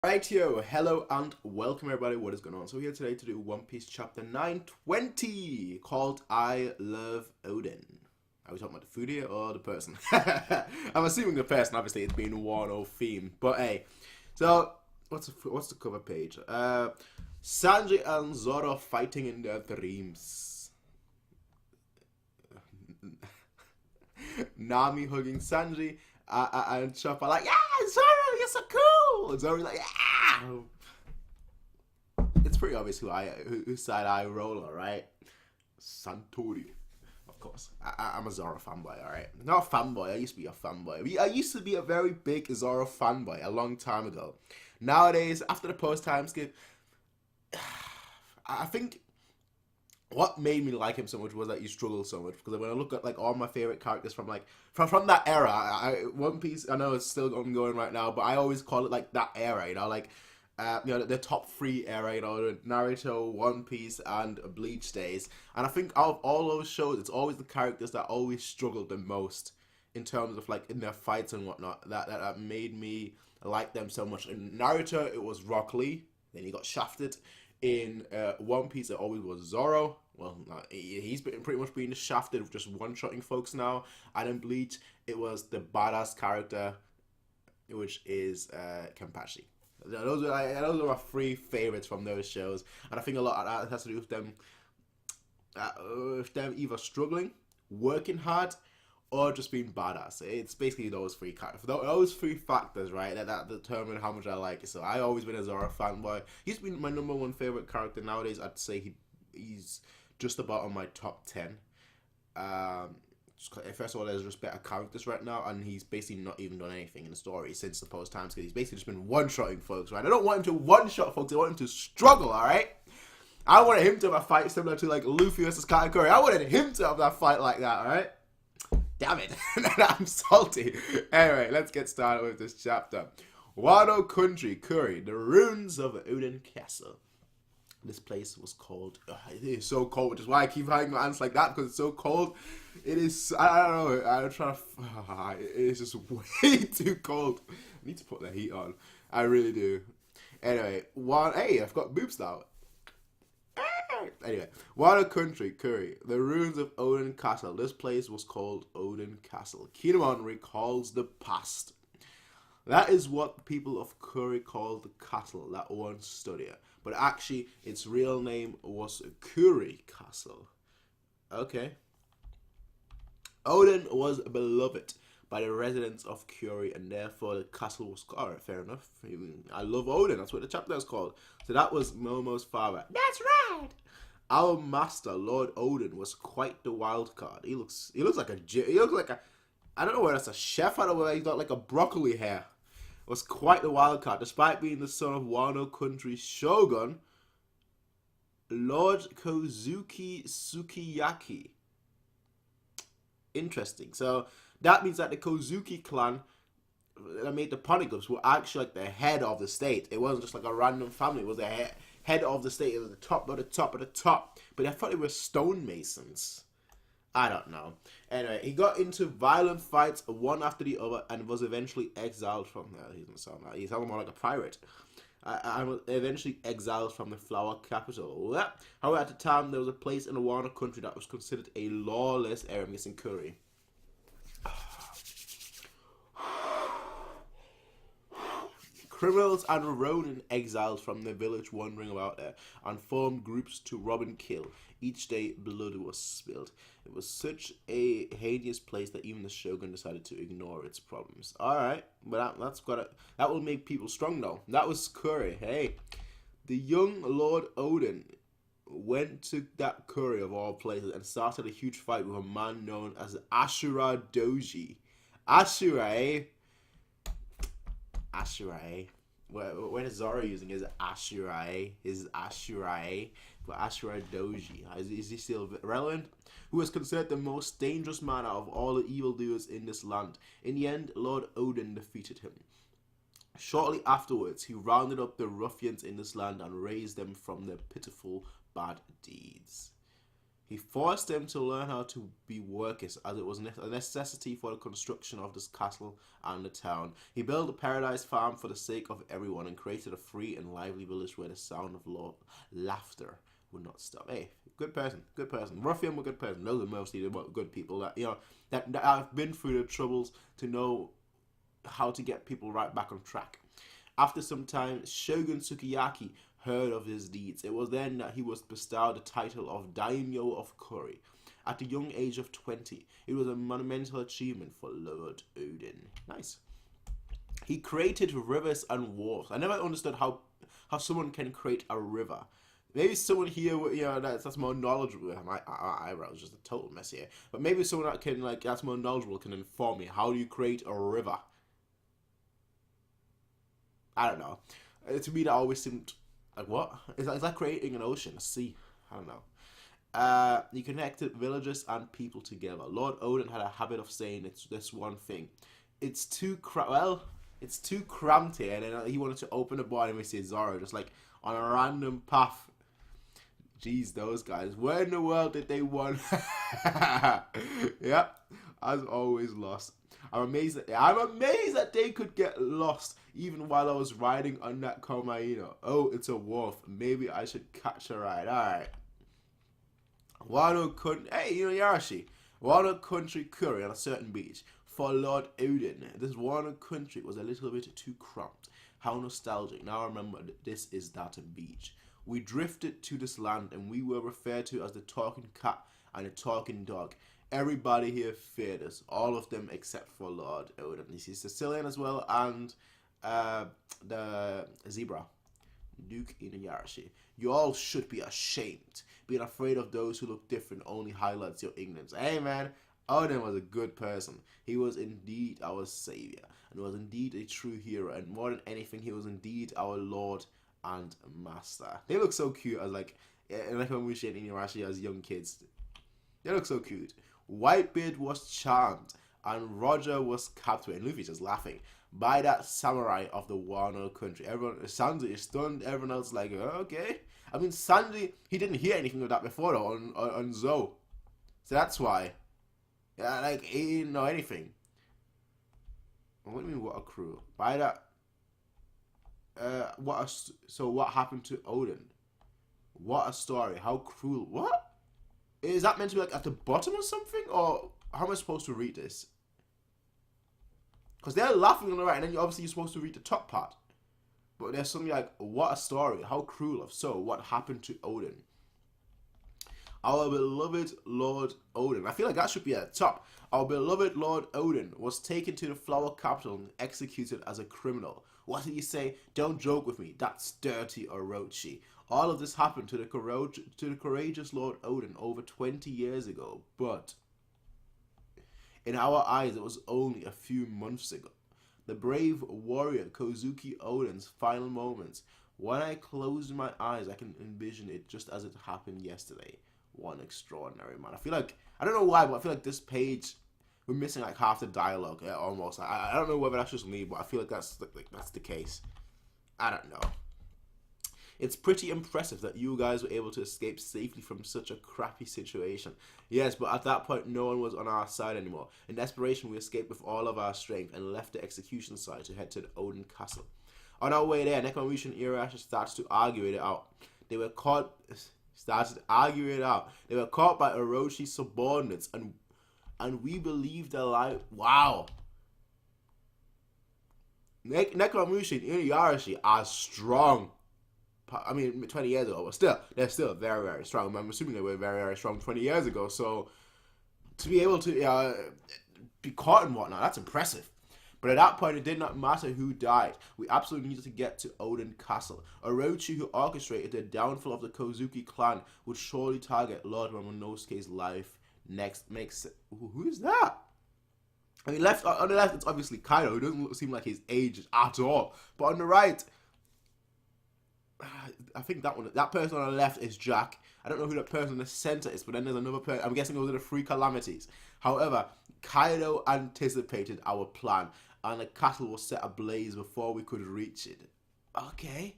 Right, yo, hello and welcome everybody. What is going on? So we're here today to do One Piece chapter 920 called I Love Odin. Are we talking about the food here or the person? I'm assuming the person, obviously it's been Wano theme. But hey, so what's the cover page? Sanji and Zoro fighting in their dreams. Nami hugging Sanji and Chopper like, yeah, Zoro, you're so cool. And Zoro's like, yeah. It's pretty obvious whose side I roll, alright? Santori. Of course. I'm a Zoro fanboy, alright? Not a fanboy, I used to be a fanboy. I used to be a very big Zoro fanboy a long time ago. Nowadays, after the post-time skip, I think what made me like him so much was that he struggled so much. Because when I look at like all my favorite characters from that era, One Piece, I know it's still ongoing right now, but I always call it like that era, you know, like the top three era, you know, Naruto, One Piece, and Bleach days. And I think out of all those shows, it's always the characters that always struggled the most in terms of like in their fights and whatnot. That made me like them so much. In Naruto, it was Rock Lee. Then he got shafted. In One Piece, it always was Zoro. Well, he's been pretty much being shafted with just one-shotting folks now. And in Bleach, it was the badass character, which is Kenpachi. Those are my three favorites from those shows. And I think a lot of that has to do with them either struggling, working hard, or just being badass. It's basically those three factors, right, that determine how much I like it. So I've always been a Zoro fanboy. He's been my number one favorite character nowadays. I'd say he's just about on my top 10. First of all, there's just better characters right now, and he's basically not even done anything in the story since the post time skip. He's basically just been one-shotting folks, right? I don't want him to one-shot folks. I want him to struggle, all right? I wanted him to have a fight similar to like Luffy versus Katakuri. I wanted him to have that fight like that, all right? Damn it. I'm salty. Anyway, let's get started with this chapter. Wano Country, Curry, the ruins of Odin Castle. This place was cold. It is so cold, which is why I keep hiding my hands like that, because it's so cold. It is, I don't know, I'm trying to, it is just way too cold. I need to put the heat on. I really do. Anyway, hey, I've got boobs now. Anyway, Wano Country, Curry, the ruins of Odin Castle. This place was called Odin Castle. Kinemon recalls the past. That is what the people of Curry called the castle that once stood here. But actually, its real name was Curry Castle. Okay. Odin was beloved by the residents of Curry, and therefore the castle was... Alright, fair enough. I love Odin, that's what the chapter is called. So that was Momo's father. That's right! Our master, Lord Odin, was quite the wild card. He looks like a... I don't know whether that's a chef, I don't know whether he's got like a broccoli hair. Was quite the wild card. Despite being the son of Wano Country's shogun, Lord Kozuki Sukiyaki. Interesting. So that means that the Kozuki clan that made the Poneglyphs were actually like the head of the state. It wasn't just like a random family. It was the head of the state. It was the top of the top of the top. But I thought they were stonemasons. I don't know. Anyway, he got into violent fights one after the other and was eventually exiled from... he doesn't sound like... He sounds more like a pirate. And was eventually exiled from the Flower Capital. However, at the time, there was a place in the Wano Country that was considered a lawless area. I'm guessing Curry. Criminals and Ronin exiled from the village wandering about there and formed groups to rob and kill. Each day, blood was spilled. It was such a heinous place that even the shogun decided to ignore its problems. Alright, but that will make people strong though. That was Curry. Hey, the young Lord Odin went to that Curry of all places and started a huge fight with a man known as Ashura Doji. Ashura, eh? Ashura. When is Zoro using his Ashura? His Ashura. But Ashura Doji. Is he still relevant? Who was considered the most dangerous man out of all the evildoers in this land. In the end, Lord Odin defeated him. Shortly afterwards, he rounded up the ruffians in this land and raised them from their pitiful bad deeds. He forced them to learn how to be workers, as it was a necessity for the construction of this castle and the town. He built a paradise farm for the sake of everyone and created a free and lively village where the sound of laughter would not stop. Hey, good person, good person. Ruffian, a good person. Those are mostly the good people that, you know, that have been through the troubles to know how to get people right back on track. After some time, Shogun Sukiyaki heard of his deeds. It was then that he was bestowed the title of Daimyo of Kuri. At the young age of 20, it was a monumental achievement for Lord Odin. Nice. He created rivers and wharves. I never understood how someone can create a river. Maybe someone here, you know, that's more knowledgeable. My eyebrows just a total mess here. But maybe someone that can, like, that's more knowledgeable can inform me. How do you create a river? I don't know. To me, that always seemed like, what? Is that creating an ocean, a sea? I don't know. He connected villages and people together. Lord Odin had a habit of saying it's this one thing. It's too cramped here, and then he wanted to open the bar and we see Zoro just like on a random path. Jeez, those guys. Where in the world did they want? Yep, as always, lost. I'm amazed that they could get lost even while I was riding on that Komaino. Oh, it's a wolf. Maybe I should catch a ride. Alright. Wano country. Hey, you know Yarashi. Wano country curry on a certain beach. For Lord Odin, this Wano country was a little bit too cramped. How nostalgic. Now I remember this is that beach. We drifted to this land and we were referred to as the talking cat and the talking dog. Everybody here feared us, all of them except for Lord Odin. You see Sicilian as well, and the zebra, Duke Inuyarashi. You all should be ashamed. Being afraid of those who look different only highlights your ignorance. Hey man, Odin was a good person. He was indeed our savior, and was indeed a true hero, and more than anything, he was indeed our Lord and Master. They look so cute as like when we share Inuyarashi as young kids. They look so cute. Whitebeard was charmed, and Roger was captivated. Luffy's just laughing by that samurai of the Wano country. Everyone, Sanji is stunned. Everyone else like, oh, okay. I mean, Sanji, he didn't hear anything of that before though on Zou, so that's why. Yeah, like he didn't know anything. What do you mean? What a crew? By that. So what happened to Odin? What a story. How cruel. What? Is that meant to be like at the bottom or something? Or how am I supposed to read this? Because they're laughing on the right, and then obviously you're supposed to read the top part. But there's something like, what a story. How cruel of. So, what happened to Odin? Our beloved Lord Odin. I feel like that should be at the top. Our beloved Lord Odin was taken to the flower capital and executed as a criminal. What did he say? Don't joke with me. That's dirty Orochi. All of this happened to the courageous Lord Odin over 20 years ago, but in our eyes it was only a few months ago. The brave warrior Kozuki Odin's final moments. When I close my eyes, I can envision it just as it happened yesterday. One extraordinary man. I feel like, I don't know why, but I feel like this page, we're missing like half the dialogue, almost. I don't know whether that's just me, but I feel like that's the case. I don't know. It's pretty impressive that you guys were able to escape safely from such a crappy situation. Yes, but at that point, no one was on our side anymore. In desperation, we escaped with all of our strength and left the execution site to head to the Odin Castle. On our way there, Nekomamushi and Irashi started to argue it out. They were caught by Orochi's subordinates, and we believed their life. Wow. Nekomamushi and Inuyarashi are strong. I mean, 20 years ago, but still, they're still very, very strong. I'm assuming they were very, very strong 20 years ago. So, to be able to be caught and whatnot, that's impressive. But at that point, it did not matter who died. We absolutely needed to get to Odin Castle. Orochi, who orchestrated the downfall of the Kozuki clan, would surely target Lord Momonosuke's life next. Who is that? I mean, on the left, it's obviously Kaido, who doesn't seem like he's aged at all. But on the right, I think that person on the left is Jack. I don't know who that person in the center is, but then there's another person. I'm guessing those are the three calamities. However, Kaido anticipated our plan, and the castle was set ablaze before we could reach it. Okay.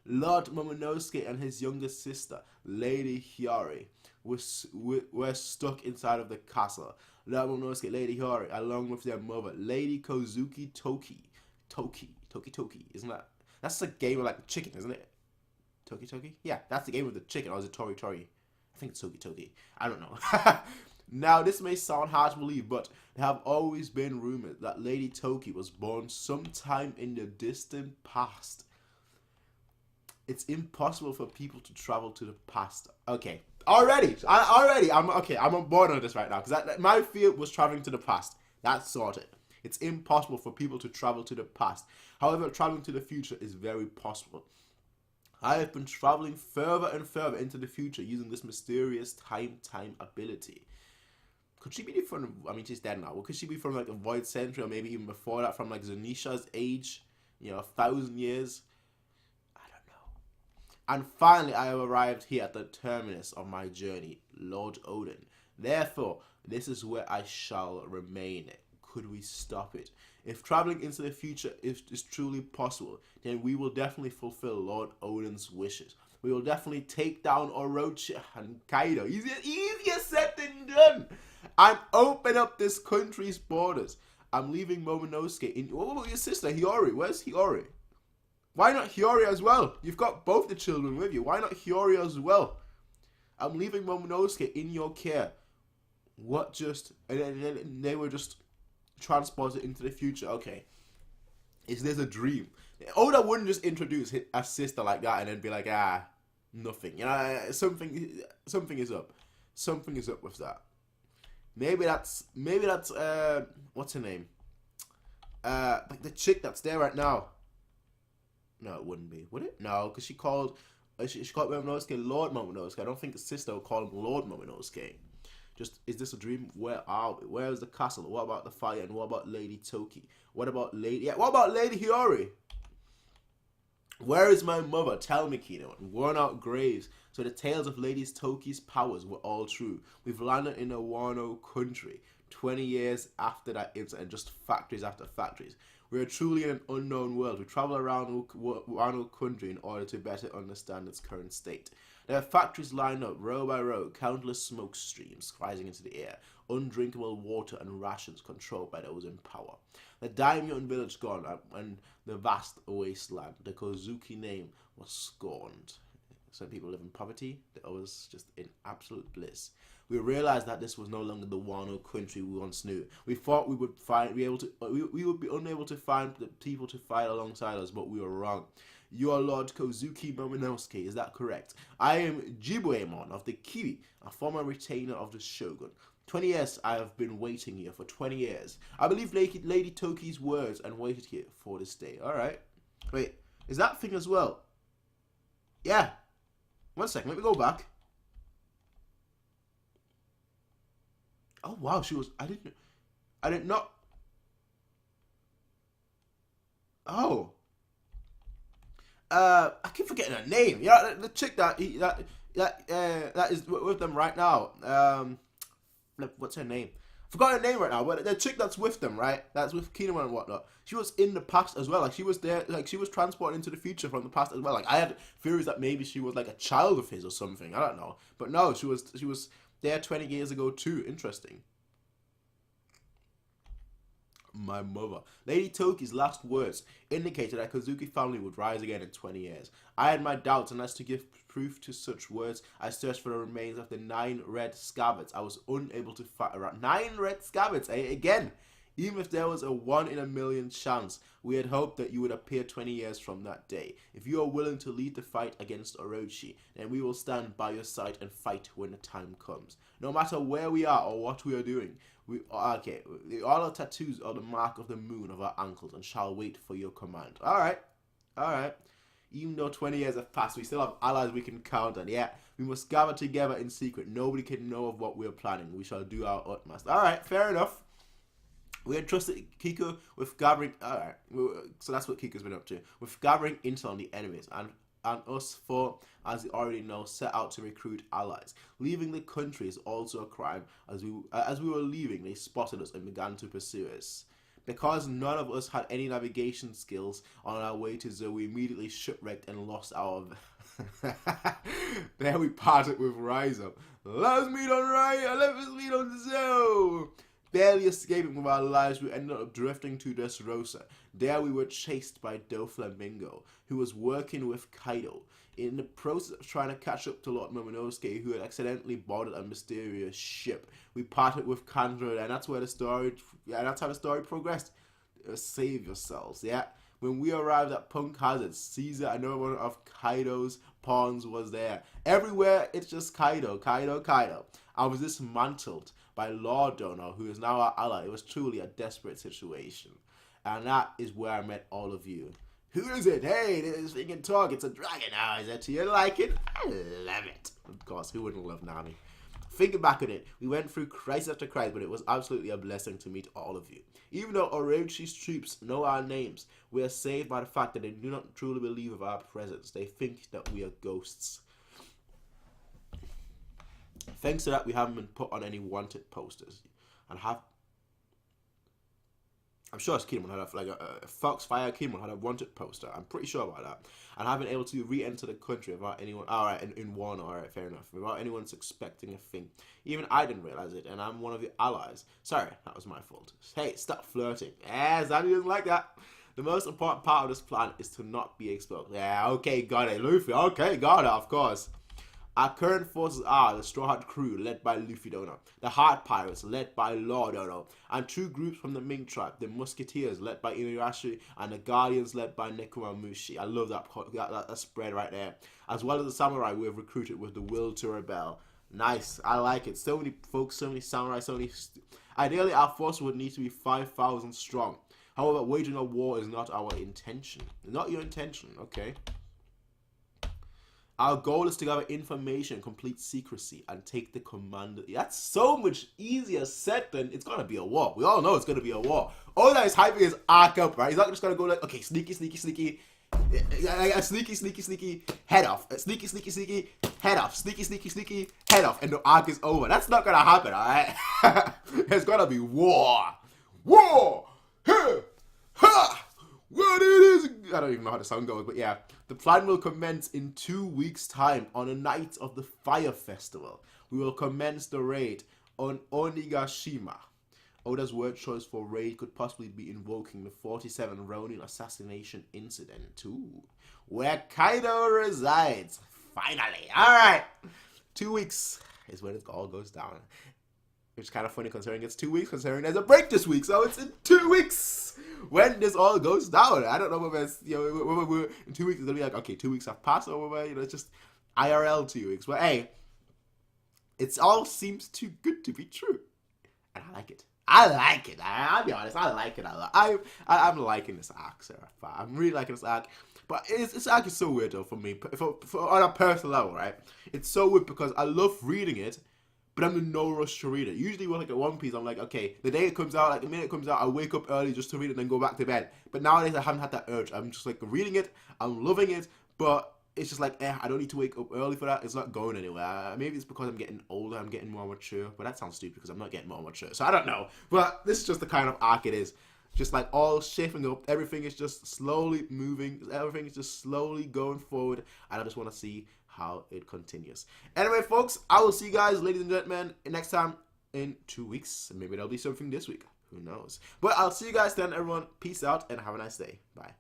Lord Momonosuke and his younger sister, Lady Hiyori, were stuck inside of the castle. Lord Momonosuke, Lady Hiyori, along with their mother, Lady Kozuki Toki, isn't that? That's a game of like chicken, isn't it? Toki? Yeah, that's the game of the chicken, or is it Tori? I think it's Toki. I don't know. Now, this may sound hard to believe, but there have always been rumors that Lady Toki was born sometime in the distant past. It's impossible for people to travel to the past. Okay, I'm on board on this right now, because my fear was traveling to the past. That's sorted. It's impossible for people to travel to the past. However, traveling to the future is very possible. I have been traveling further and further into the future using this mysterious time ability. Could she be from, I mean, she's dead now. Well, could she be from like a void century, or maybe even before that, from like Zunisha's age? 1,000 years? I don't know. And finally, I have arrived here at the terminus of my journey, Lord Odin. Therefore, this is where I shall remain. Could we stop it? If traveling into the future is truly possible, then we will definitely fulfill Lord Odin's wishes. We will definitely take down Orochi and Kaido. Easier said than done. I'm opening up this country's borders. I'm leaving Momonosuke in. What about your sister, Hiyori? Where's Hiyori? Why not Hiyori as well? You've got both the children with you. Why not Hiyori as well? I'm leaving Momonosuke in your care. What just... And they were just transported into the future. Okay. Is this a dream? Oda wouldn't just introduce a sister like that and then be like, nothing. Something is up. Something is up with that. Maybe that's what's her name? Like the chick that's there right now. No, it wouldn't be, would it? No, because she called Momonosuke Lord Momonosuke. I don't think his sister would call him Lord Momonosuke. Just, is this a dream? Where are we? Where is the castle? What about the fire? And what about Lady Toki? What about Lady Hiyori? Where is my mother? Tell me, Kino. And worn out graves. So the tales of Lady Toki's powers were all true. We've landed in a Wano country 20 years after that incident, just factories after factories. We are truly in an unknown world. We travel around Wano country in order to better understand its current state. There are factories lined up row by row, countless smoke streams rising into the air, undrinkable water and rations controlled by those in power. The daimyo village gone, and the vast wasteland, the Kozuki name, was scorned. Some people live in poverty, the others just in absolute bliss. We realized that this was no longer the Wano country we once knew. We thought we would be unable to find the people to fight alongside us, but we were wrong. You are Lord Kozuki Momonosuke, is that correct? I am Jibuemon of the Kiwi, a former retainer of the Shogun. 20 years I have been waiting here, for 20 years. I believe Lady Toki's words and waited here for this day. Alright. Wait, is that thing as well? Yeah. 1 second, let me go back. Oh wow, she was, I did not. Oh. I keep forgetting her name. Yeah, the chick that is with them right now. What's her name? Forgot her name right now. But the chick that's with them, right? That's with Kingdom and whatnot. She was in the past as well. Like she was there. Like she was transported into the future from the past as well. Like I had theories that maybe she was like a child of his or something. I don't know. But no, she was there 20 years ago too. Interesting. My mother. Lady Toki's last words indicated that Kozuki family would rise again in 20 years. I had my doubts, and as to give proof to such words, I searched for the remains of the 9 red scabbards. I was unable to find around 9 red scabbards, again. Even if there was a 1 in a million chance, we had hoped that you would appear 20 years from that day. If you are willing to lead the fight against Orochi, then we will stand by your side and fight when the time comes. No matter where we are or what we are doing, all our tattoos are the mark of the moon of our ankles and shall wait for your command. Alright. Even though 20 years have passed, we still have allies we can count on. Yeah, we must gather together in secret. Nobody can know of what we are planning. We shall do our utmost. Alright, fair enough. We entrusted Kiku with gathering. Alright, so that's what Kiku's been up to. With gathering intel on the enemies, and us four, as you already know, set out to recruit allies. Leaving the country is also a crime. As we were leaving, they spotted us and began to pursue us. Because none of us had any navigation skills on our way to Zoe, we immediately shipwrecked and lost our... There we parted with Rise Up. Let us meet on Rise, let us meet on Zoe. Barely escaping with our lives, we ended up drifting to Dressrosa. There we were chased by Doflamingo, who was working with Kaido. In the process of trying to catch up to Lord Momonosuke, who had accidentally boarded a mysterious ship, we parted with Kandra, and that's where the story, that's how the story progressed. Save yourselves, yeah. When we arrived at Punk Hazard, Caesar, another one of Kaido's pawns, was there. Everywhere, it's just Kaido, Kaido, Kaido. I was dismantled by Lord Dono, who is now our ally. It was truly a desperate situation. And that is where I met all of you. Who is it? Hey, this thing can talk. It's a dragon now. Is that you like it? I love it. Of course, who wouldn't love Nami? Thinking back on it, we went through crisis after crisis, but it was absolutely a blessing to meet all of you. Even though Orochi's troops know our names, we are saved by the fact that they do not truly believe of our presence. They think that we are ghosts. Thanks to that, we haven't been put on any wanted posters. And I'm sure Kingdom had like a Foxfire Kingdom had a wanted poster. I'm pretty sure about that. And I've been able to re-enter the country without anyone. Alright, in one, alright, fair enough. Without anyone suspecting a thing. Even I didn't realize it, and I'm one of the allies. Sorry, that was my fault. Hey, stop flirting. Zanny doesn't like that. The most important part of this plan is to not be exposed. Yeah, okay, got it. Luffy, okay, got it, of course. Our current forces are the Straw Hat crew, led by Luffy Dono, the Heart Pirates, led by Lord Dono, and two groups from the Ming tribe, the Musketeers, led by Inuyasha, and the Guardians, led by Nekomamushi. I love that spread right there. As well as the Samurai we have recruited with the will to rebel. Nice, I like it. So many folks, so many samurai, so many... Ideally, our force would need to be 5,000 strong. However, waging a war is not our intention. Not your intention, okay? Our goal is to gather information, complete secrecy, and take the command. That's so much easier said than it's gonna be a war. We all know it's gonna be a war. All that is hyping his arc up, right? He's not just gonna go like, okay, sneaky, sneaky, sneaky, sneaky, sneaky, sneaky, head off, sneaky, sneaky, sneaky, head off, sneaky, sneaky, sneaky, head off, and the arc is over. That's not gonna happen, all right? It's gonna be war, war, ha. What it is? I don't even know how the song goes, but yeah. The plan will commence in 2 weeks' time on the night of the Fire Festival. We will commence the raid on Onigashima. Oda's word choice for raid could possibly be invoking the 47 Ronin assassination incident too, where Kaido resides. Finally. Alright. 2 weeks is when it all goes down. Which is kind of funny considering it's 2 weeks, considering there's a break this week. So it's in 2 weeks when this all goes down. I don't know whether it's, whether we're in 2 weeks, it's going to be like, okay, 2 weeks have passed, or whether, it's just IRL 2 weeks. But hey, it all seems too good to be true. And I like it. I'll be honest, I like it a lot. I'm liking this arc, Sarah. I'm really liking this arc. But this arc is so weird, though, for me. For on a personal level, right? It's so weird because I love reading it, but I'm in no rush to read it. Usually with like a One Piece, I'm like, okay, the day it comes out, like the minute it comes out, I wake up early just to read it and then go back to bed. But nowadays, I haven't had that urge. I'm just like reading it, I'm loving it, but it's just like, I don't need to wake up early for that. It's not going anywhere. Maybe it's because I'm getting older, I'm getting more mature, but that sounds stupid because I'm not getting more mature. So I don't know. But this is just the kind of arc it is. Just like all shaping up, everything is just slowly moving, everything is just slowly going forward, and I just want to see how it continues. Anyway, folks, I will see you guys, ladies and gentlemen, next time in 2 weeks. Maybe there'll be something this week. Who knows? But I'll see you guys then, everyone. Peace out and have a nice day. Bye.